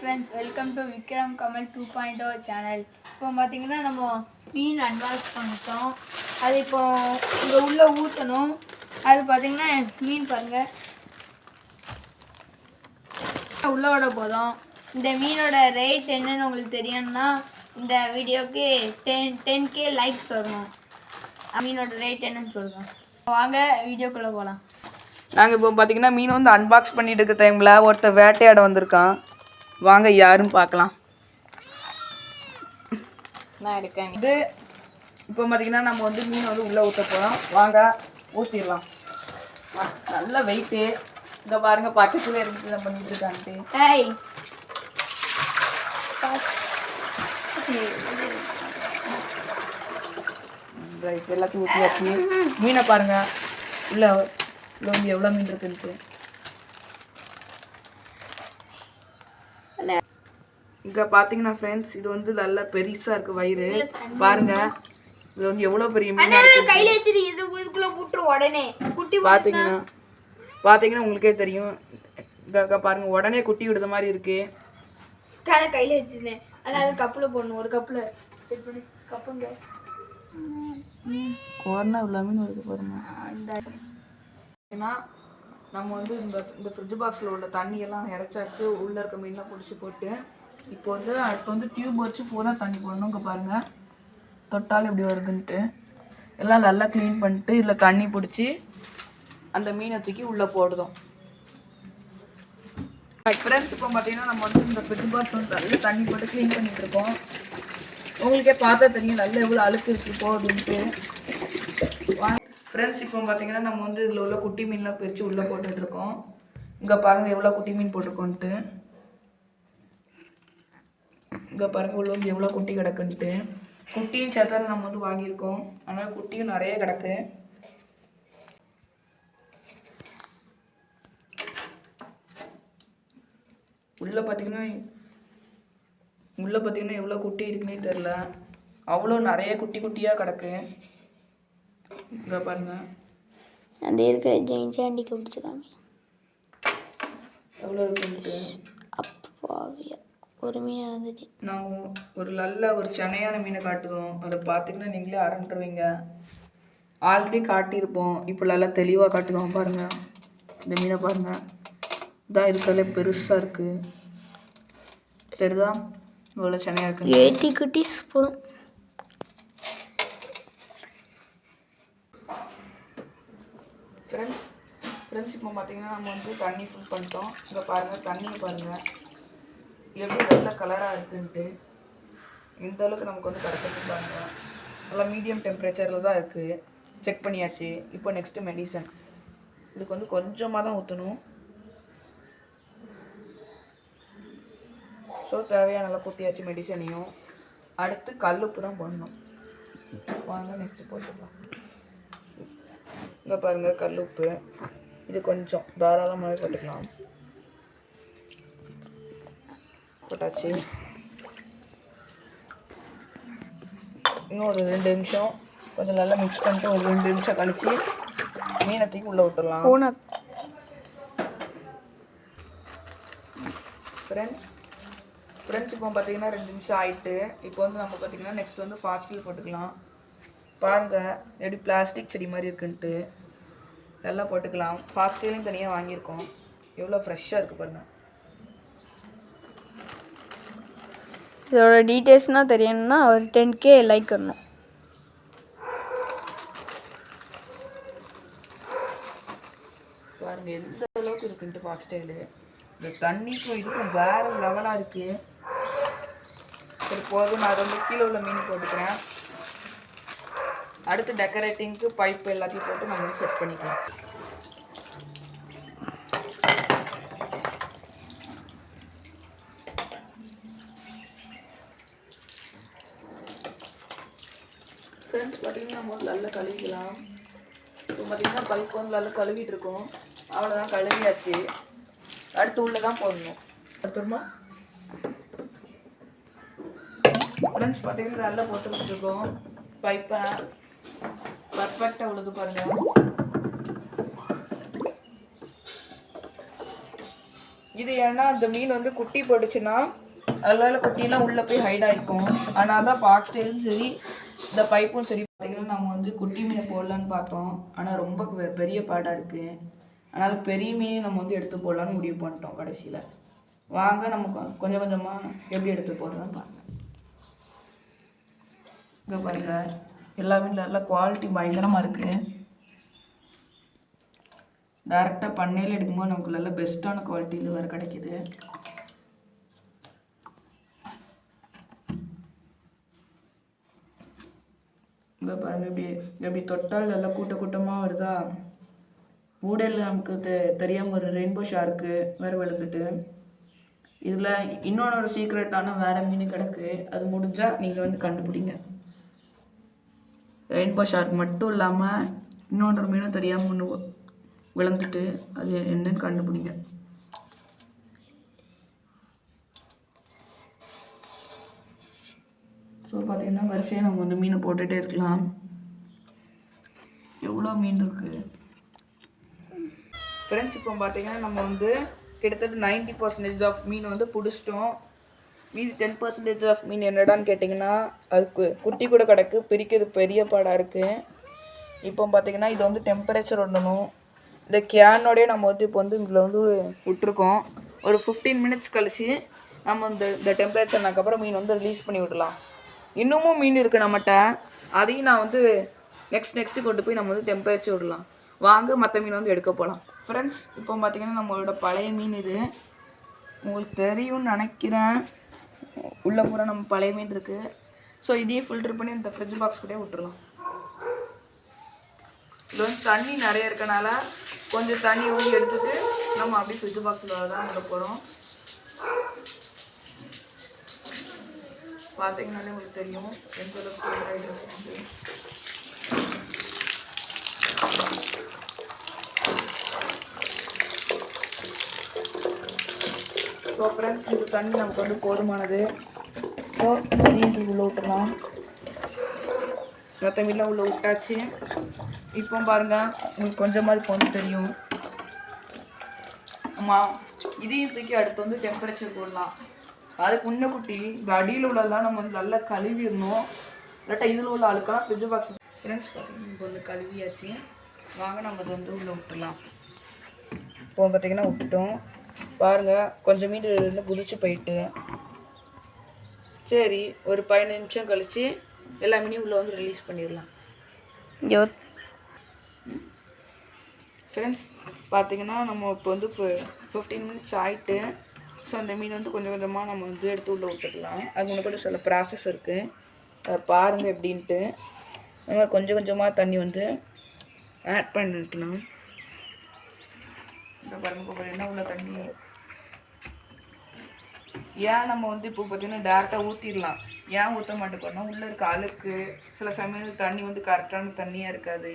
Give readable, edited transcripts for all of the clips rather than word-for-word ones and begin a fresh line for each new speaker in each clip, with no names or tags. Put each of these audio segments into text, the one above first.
friends, welcome to Vikram Kamal 2.0 channel. இப்போ பார்த்தீங்கன்னா நம்ம மீன் அன்பாக்ஸ் பண்ணிட்டோம். அது இப்போ இங்கே உள்ளே ஊற்றணும். அது பார்த்தீங்கன்னா மீன் பாருங்கள் உள்ளே விட போதும். இந்த மீனோட ரேட் என்னன்னு உங்களுக்கு தெரியும்னா இந்த வீடியோக்கு 10K லைக்ஸ் வரணும். மீனோட ரேட் என்னன்னு சொல்லுங்கள். வாங்க வீடியோக்குள்ளே போகலாம்.
நாங்கள் இப்போ பார்த்தீங்கன்னா மீன் வந்து அன்பாக்ஸ் பண்ணிட்டு இருக்க டைமில் ஒருத்தர் வேட்டையாட வந்திருக்கான். வாங்க யாருன்னு பார்க்கலாம்.
நான் இருக்கேன்.
இது இப்போ பார்த்தீங்கன்னா நம்ம வந்து மீன் வந்து உள்ளே ஊற்ற போகிறோம். வாங்க ஊற்றிடலாம். நல்ல வெயிட்டு. இங்கே பாருங்க பக்கத்துல இருந்து நம்ம பண்ணிட்டு இருக்கான்ட்டு. ரைட் எல்லாத்தையும் ஊற்றியாச்சு. மீனை பாருங்க உள்ள வந்து எவ்வளோ மீன் இருக்குன்ட்டு. இங்கே பார்த்தீங்கன்னா ஃப்ரெண்ட்ஸ் இது வந்து நல்லா பெருசாக இருக்குது வயிறு. பாருங்க இது வந்து எவ்வளோ பெரிய மீன்
உடனே குட்டி
பார்த்தீங்கன்னா உங்களுக்கே தெரியும். இங்கே பாருங்க உடனே குட்டி விடுற மாதிரி இருக்கு.
கையில் வச்சுருந்தேன். ஆனால் அது கப்பில் போடணும். ஒரு கப்பில் கப்புங்க
கொரோனா உள்ள மீன் வருது பாருங்க. ஏன்னா நம்ம வந்து இந்த ஃப்ரிட்ஜ் பாக்ஸில் உள்ள தண்ணியெல்லாம் இறச்சாச்சு. உள்ளே இருக்க மீன்லாம் பிடிச்சி போட்டு இப்போ வந்து அடுத்து வந்து டியூப் வச்சு பூரா தண்ணி போடணும். இங்கே பாருங்கள் தொட்டால் எப்படி வருதுன்ட்டு எல்லாம் நல்லா க்ளீன் பண்ணிட்டு இதில் தண்ணி பிடிச்சி அந்த மீனை தூக்கி உள்ளே போடுதோம். ஃப்ரெண்ட்ஸ் இப்போ பார்த்தீங்கன்னா நம்ம வந்து இந்த ஃப்ரிட்ஜ் பாக்ஸ் வந்து நல்லா தண்ணி போட்டு க்ளீன் பண்ணிட்டு இருக்கோம். உங்களுக்கே பார்த்தா தெரியும் நல்லா எவ்வளோ அழுக்கு இருக்குது போகுதுன்ட்டு. ஃப்ரெண்ட்ஸ் இப்போ பார்த்தீங்கன்னா நம்ம வந்து இதில் உள்ள குட்டி மீன்லாம் பிரித்து உள்ளே போட்டுட்ருக்கோம். இங்கே பாருங்கள் எவ்வளோ குட்டி மீன் போட்டிருக்கோன்ட்டு. இங்கே பாருங்கள் உள்ள வந்து எவ்வளோ குட்டி கிடக்குன்ட்டு. குட்டியும் சேர்த்தா நம்ம வந்து வாங்கியிருக்கோம். அதனால் குட்டியும் நிறைய கிடக்கு. உள்ளே பார்த்தீங்கன்னா எவ்வளோ குட்டி இருக்குன்னே தெரில. அவ்வளோ நிறைய குட்டி குட்டியாக கிடக்கு. இங்கே பாருங்க
அந்த இருக்கிற ஜெயின்சாண்டிக்கு பிடிச்சிக்காம
எவ்வளோ இருக்குன்ட்டு.
அப்பாவியா ஒரு மீன் நடந்துட்டு
நாங்கள் ஒரு நல்ல ஒரு சென்னையான மீனை காட்டுவோம். அதை பார்த்திங்கன்னா நீங்களே அரண்டுருவீங்க. ஆல்ரெடி காட்டியிருப்போம். இப்போ நல்லா தெளிவாக காட்டுவோம். பாருங்கள் இந்த மீனை பாருங்கள். இதான் இருக்கிறதுல பெருசாக இருக்குது. சரிதா இவ்வளோ சென்னையாக இருக்குது.
80 குட்டிஸ் போடும்.
ஃப்ரெண்ட்ஸ் இப்போ பார்த்தீங்கன்னா நம்ம வந்து தண்ணி ஃபுல் பண்ணிட்டோம். இங்கே பாருங்கள் தண்ணியை பாருங்கள் எப்படி நல்ல கலராக இருக்குன்ட்டு. இந்த அளவுக்கு நமக்கு வந்து கிடச்சிருக்கு பாருங்கள். நல்லா மீடியம் டெம்பரேச்சரில் தான் இருக்குது. செக் பண்ணியாச்சு. இப்போ நெக்ஸ்ட்டு மெடிசன். இதுக்கு வந்து கொஞ்சமாக தான் ஊற்றணும். ஸோ தேவையான நல்லா குத்தியாச்சு மெடிசனையும். அடுத்து கல்லுப்பு தான் போடணும். வாங்க நெக்ஸ்ட்டு போட்டுக்கலாம். இங்கே பாருங்கள் கல்லுப்பு. இது கொஞ்சம் தாராளமாகவே போட்டுக்கலாம். போட்டாச்சு. இன்னும் ஒரு 2 நிமிஷம் கொஞ்சம் நல்லா மிக்ஸ் பண்ணிட்டு ஒரு 2 நிமிஷம் கழித்து மீனத்தையும் உள்ளே விட்டுடலாம். ஃப்ரெண்ட்ஸ் இப்போ பார்த்தீங்கன்னா 2 நிமிஷம் ஆகிட்டு. இப்போ வந்து நம்ம பார்த்தீங்கன்னா நெக்ஸ்ட் வந்து ஃபாஸ்டில் போட்டுக்கலாம். பாருங்கள் எப்படி பிளாஸ்டிக் செடி மாதிரி இருக்குன்ட்டு நல்லா போட்டுக்கலாம். ஃபாஸ்டிலையும் தனியாக வாங்கியிருக்கோம். எவ்வளோ ஃப்ரெஷ்ஷாக இருக்குது பாருங்கள்.
இதோட டீட்டெயில்ஸ்னால் தெரியணும்னா ஒரு 10K லைக் வரணும்.
பாருங்கள் எந்த அளவுக்கு இருக்குன்ட்டு ஃபாஸ்டைலு. இந்த தண்ணிக்கும் இதுக்கும் வேறு லெவலாக இருக்குது. சரி போதும், நான் வந்து கீழே உள்ள மீன் போட்டுக்கிறேன். அடுத்து டெக்கரேட்டிங்க்கு பைப்பு எல்லாத்தையும் போட்டு நம்ம வந்து செட் பண்ணிக்கலாம். ஃப்ரெண்ட்ஸ் பார்த்தீங்கன்னா நம்ம வந்து நல்லா கழுவிக்கலாம். இப்போ பார்த்தீங்கன்னா பல்க் வந்து நல்லா கழுவிட்டு இருக்கோம். அவ்வளோதான் கழுவியாச்சு. அடுத்து உள்ளே தான் போடணும். அடுத்தமா ஃப்ரெண்ட்ஸ் பார்த்தீங்கன்னா நல்லா போட்டுக்கிட்டு இருக்கோம். பைப்பை பர்ஃபெக்டாக உள்ளது பாருங்கள். இது ஏன்னா அந்த மீன் வந்து குட்டி போட்டுச்சுன்னா அதனால குட்டிலாம் உள்ளே போய் ஹைட் ஆகிக்கும். அதனால தான் ஃபாக்ஸ்டெயிலும் சரி இந்த பைப்பும் சரி பார்த்திங்கன்னா நம்ம வந்து குட்டி மீனை போடலான்னு பார்த்தோம். ஆனால் ரொம்ப பெரிய பாடாக இருக்குது. அதனால் பெரிய மீன் நம்ம வந்து எடுத்து போடலான்னு முடிவு பண்ணிட்டோம் கடைசியில். வாங்க நம்ம கொஞ்சம் கொஞ்சமாக எப்படி எடுத்து போடுறோன்னு பாருங்கள். இங்கே பாருங்கள் எல்லாமே நல்லா குவாலிட்டி பயங்கரமாக இருக்குது. டேரெக்டாக பண்ணையில் எடுக்கும்போது நமக்கு நல்ல பெஸ்ட்டான குவாலிட்டியில் வேறு கிடைக்கிது. இங்கே பாருங்கள் எப்படி தொட்டால் நல்லா கூட்டமாக வருதா. ஊடையில் நமக்கு தெரியாமல் ஒரு ரெயின்போ ஷார்க்கு வேறு விழுந்துட்டு. இதில் இன்னொன்று சீக்ரெட்டான வேறு மீன் கிடக்கு. அது முடிஞ்சால் நீங்கள் வந்து கண்டுபிடிங்க. ரெயின்போ ஷார்க் மட்டும் இல்லாமல் இன்னொன்று மீனும் தெரியாமல் ஒன்று விழுந்துட்டு அது என்னன்னு கண்டுபிடிங்க. ஸோ பார்த்திங்கன்னா வரிசையாக நம்ம வந்து மீனை போட்டுகிட்டே இருக்கலாம். எவ்வளோ மீன் இருக்குது ஃப்ரெண்ட்ஸ். இப்போ பார்த்திங்கன்னா நம்ம வந்து கிட்டத்தட்ட 90% ஆஃப் மீன் வந்து பிடிச்சிட்டோம். மீதி 10% ஆஃப் மீன் என்னடான்னு கேட்டிங்கன்னா அதுக்கு குட்டி கூட கிடக்கு. பிரிக்கிறது பெரிய பாடாக இருக்குது. இப்போ பார்த்திங்கன்னா இதை வந்து டெம்பரேச்சர் விடணும். இந்த கேனோடய நம்ம வந்து இப்போ வந்து இதில் வந்து விட்டுருக்கோம். ஒரு 15 மினிட்ஸ் கழிச்சு நம்ம இந்த டெம்பரேச்சர்னாக்கப்புறம் மீன் வந்து ரிலீஸ் பண்ணி விடலாம். இன்னமும் மீன் இருக்குது நம்மகிட்ட. அதையும் நான் வந்து நெக்ஸ்ட்டு கொண்டு போய் நம்ம வந்து டெம்பரேச்சர் விடலாம். வாங்க மற்ற மீன் வந்து எடுக்க போகலாம். ஃப்ரெண்ட்ஸ் இப்போ பார்த்திங்கன்னா நம்மளோட பழைய மீன் இது உங்களுக்கு தெரியும்னு நினைக்கிறேன். உள்ளே பூரா நம்ம பழைய மீன் இருக்குது. ஸோ இதையும் ஃபில்டர் பண்ணி இந்த ஃப்ரிட்ஜ் பாக்ஸ் கூட விட்டுறலாம். இது வந்து தண்ணி நிறைய இருக்கனால கொஞ்சம் தண்ணி ஊற்றி எடுத்துட்டு நம்ம அப்படியே ஃப்ரிட்ஜ் பாக்ஸில் தான் விட போகிறோம். பார்த்தீங்கன்னாலே உங்களுக்கு தெரியும் எந்த அளவுக்கு. ஸோ ஃப்ரெண்ட்ஸ் இந்த தண்ணி நமக்கு வந்து போதுமானது. ஸோ தண்ணியை உள்ளே விட்டுலாம். மற்ற மீன்லாம் உள்ளே விட்டாச்சு. இப்போ பாருங்கள் உங்களுக்கு கொஞ்சமாக இப்போ வந்து தெரியும். ஆமாம் இதையும் தூக்கி அடுத்து வந்து டெம்பரேச்சர் போடலாம். அதுக்கு முன்ன குட்டி இந்த அடியில் உள்ளதெல்லாம் நம்ம வந்து நல்லா கழுவிடணும். இல்லாட்டா இதில் உள்ள அழுக்கெல்லாம் ஃப்ரிட்ஜ் பாக்ஸ். ஃப்ரெண்ட்ஸ் பார்த்தீங்கன்னா இப்போ வந்து கழுவியாச்சு. வாங்க நம்ம அதை வந்து உள்ளே விட்டுடலாம். இப்போ பார்த்திங்கன்னா விட்டுட்டோம். பாருங்கள் கொஞ்சம் மீன் இருந்து குதிச்சு போயிட்டு. சரி ஒரு 15 நிமிஷம் கழித்து எல்லா மீனையும் உள்ளே வந்து ரிலீஸ் பண்ணிடலாம். ஃப்ரெண்ட்ஸ் பார்த்திங்கன்னா நம்ம இப்போ வந்து 15 மினிட்ஸ் ஆகிட்டு. ஸோ அந்த மீன் வந்து கொஞ்சம் கொஞ்சமாக நம்ம வந்து எடுத்து உள்ளே விட்டுக்கலாம். அது முன்னாடி கூட சில ப்ராசஸ் இருக்குது. அதை பாருங்கள் எப்படின்ட்டு. நம்ம கொஞ்சம் கொஞ்சமாக தண்ணி வந்து ஆட் பண்ணிக்கலாம். இப்போ பாருங்கள் என்ன உள்ள தண்ணி. ஏன் நம்ம வந்து இப்போ பார்த்திங்கன்னா டேரெக்டாக ஊற்றிடலாம். ஏன் ஊற்ற மாட்டேப்போனா உள்ளே இருக்க அழுக்கு சில சமயம் தண்ணி வந்து கரெக்டான தண்ணியாக இருக்காது.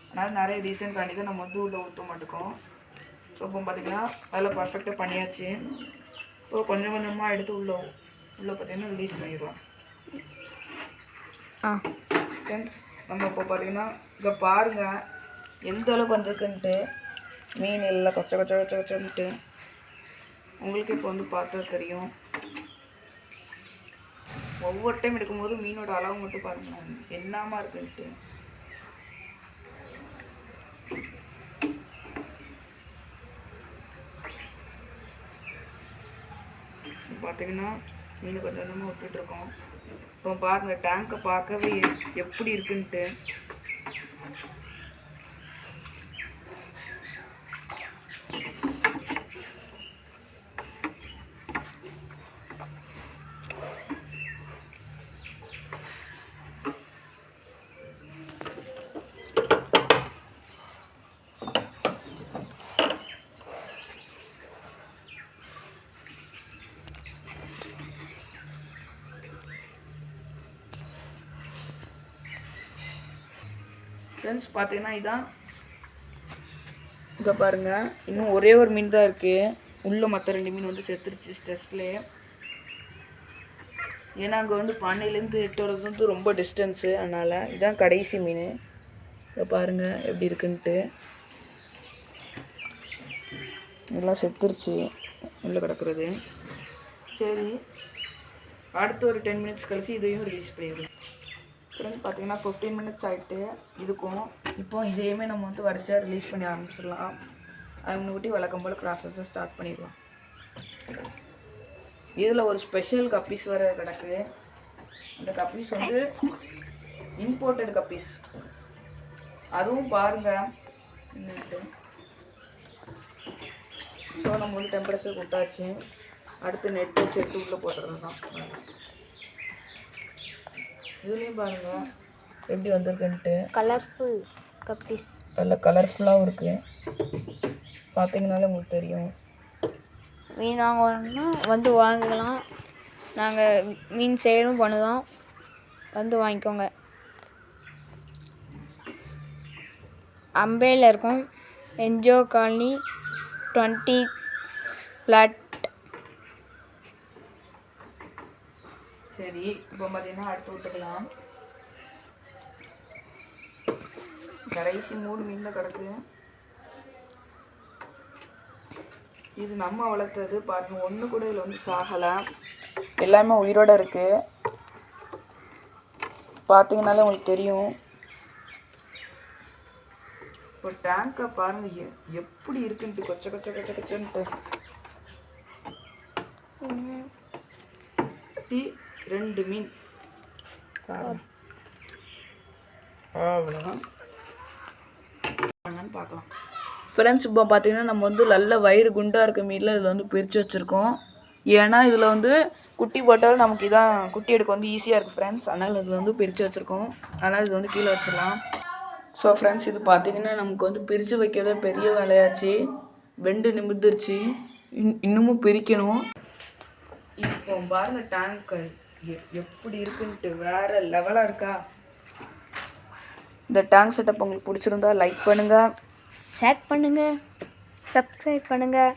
அதனால் நிறைய ரீசன்காண்டி தான் நம்ம வந்து உள்ளே ஊற்ற மாட்டோம். ஸோ இப்போ பார்த்திங்கன்னா அதில் பர்ஃபெக்டாக பண்ணியாச்சு. இப்போ கொஞ்சம் கொஞ்சமாக எடுத்து உள்ளே பார்த்திங்கன்னா ரிலீஸ் பண்ணிடுவோம். ஃப்ரெண்ட்ஸ் நம்ம இப்போ பார்த்திங்கன்னா இங்கே பாருங்கள் எந்த அளவுக்கு வந்திருக்குன்ட்டு. மீன் எல்லாம் கொச்சன்ட்டு உங்களுக்கு இப்போ வந்து பார்த்தா தெரியும். ஒவ்வொரு டைம் எடுக்கும்போது மீனோட அளவு மட்டும் பாருங்கள் என்னமா இருக்குன்ட்டு. பார்த்திங்கன்னா மீன் கொஞ்சம் கொஞ்சமாக விட்டுட்ருக்கோம். இப்போ பாருங்கள் டேங்கை பார்க்கவே எப்படி இருக்குன்ட்டு. ஃப்ரெண்ட்ஸ் பார்த்தீங்கன்னா இதான் இங்கே பாருங்கள் இன்னும் ஒரே ஒரு மீன் தான் இருக்குது. உள்ளே மற்ற 2 மீன் வந்து செத்துருச்சு ஸ்ட்ரெஸ்லேயே. ஏன்னா அங்கே வந்து பண்ணையிலேருந்து 8 வரது வந்து ரொம்ப டிஸ்டன்ஸு. அதனால் இதுதான் கடைசி மீன். இங்கே பாருங்கள் எப்படி இருக்குன்ட்டு. எல்லாம் செத்துருச்சு. உள்ளே கிடக்குறது. சரி, அடுத்து ஒரு 10 மினிட்ஸ் கழிச்சு இதையும் ரிலீஸ் பண்ணிடலாம். ஃப்ரெண்ட்ஸ் பார்த்தீங்கன்னா 15 மினிட்ஸ் ஆகிட்டு இதுக்கும். இப்போ இதையுமே நம்ம வந்து வரிசையாக ரிலீஸ் பண்ணி ஆரம்பிச்சிடலாம். அது முன்னாடி வழக்கம் போல் ப்ராசஸை ஸ்டார்ட் பண்ணிடலாம். இதில் ஒரு ஸ்பெஷல் கப்பீஸ் வேறு கிடக்கு. இந்த கப்பீஸ் வந்து இம்போர்ட்டட் கப்பீஸ். அதுவும் பாருங்கள் என்னட்டு. ஸோ நம்ம வந்து டெம்பரேச்சர் கொடுத்தாச்சு. அடுத்து நெட் வச்சு எடுத்து உள்ளே போட்டுறது தான். இதுலேயும் பாருங்கள் எப்படி வந்திருக்குன்ட்டு.
கலர்ஃபுல் கப்பீஸ்
நல்ல கலர்ஃபுல்லாகவும் இருக்குது. பார்த்தீங்கனாலே உங்களுக்கு தெரியும்.
மீன் வாங்கணும்னா வந்து வாங்கலாம். நாங்கள் மீன் சேலும் பண்ணுதோம், வந்து வாங்கிக்கோங்க. அம்பேல இருக்கும், என்ஜோ காலனி 20 ஃப்ளாட்.
சரி, இப்போ பார்த்தீங்கன்னா அடுத்து விட்டுக்கலாம். கடைசி 3 மீன் கிடக்கு. இது நம்ம வளர்த்தது பாருங்கள். ஒன்று கூட இதில் வந்து சாகலை, எல்லாமே உயிரோடு இருக்குது. பார்த்தீங்கனாலே உங்களுக்கு தெரியும். இப்போ டேங்கை பாருங்கள் எப்படி இருக்குன்ட்டு, கொச்ச கொச்ச கொச்ச கொச்சன்ட்டு. 2 மீன் அவ்வளோதான். பார்க்கலாம் ஃப்ரெண்ட்ஸ். இப்போ பார்த்தீங்கன்னா நம்ம வந்து நல்ல வயிறு குண்டாக இருக்க மீனில் இதில் வந்து பிரித்து வச்சுருக்கோம். ஏன்னா இதில் வந்து குட்டி போட்டாலும் நமக்கு இதான் குட்டி எடுக்க வந்து ஈஸியாக இருக்குது ஃப்ரெண்ட்ஸ். அதனால் இதில் வந்து பிரித்து வச்சுருக்கோம். அதனால் இது வந்து கீழே வச்சிடலாம். ஸோ ஃப்ரெண்ட்ஸ், இது பார்த்திங்கன்னா நமக்கு வந்து பிரித்து வைக்கிறதே பெரிய வேலையாச்சு. வெண்டு நிமிர்ந்துருச்சு, இன்னமும் பிரிக்கணும். இப்போ பாருங்கள் டேங்க்கு எப்படி இருக்குன்ட்டு, வேறு லெவலாக இருக்கா. இந்த டேங்க் செட்டப் உங்களுக்கு பிடிச்சிருந்தா லைக் பண்ணுங்கள்,
ஷேர் பண்ணுங்கள், சப்ஸ்கிரைப் பண்ணுங்கள்.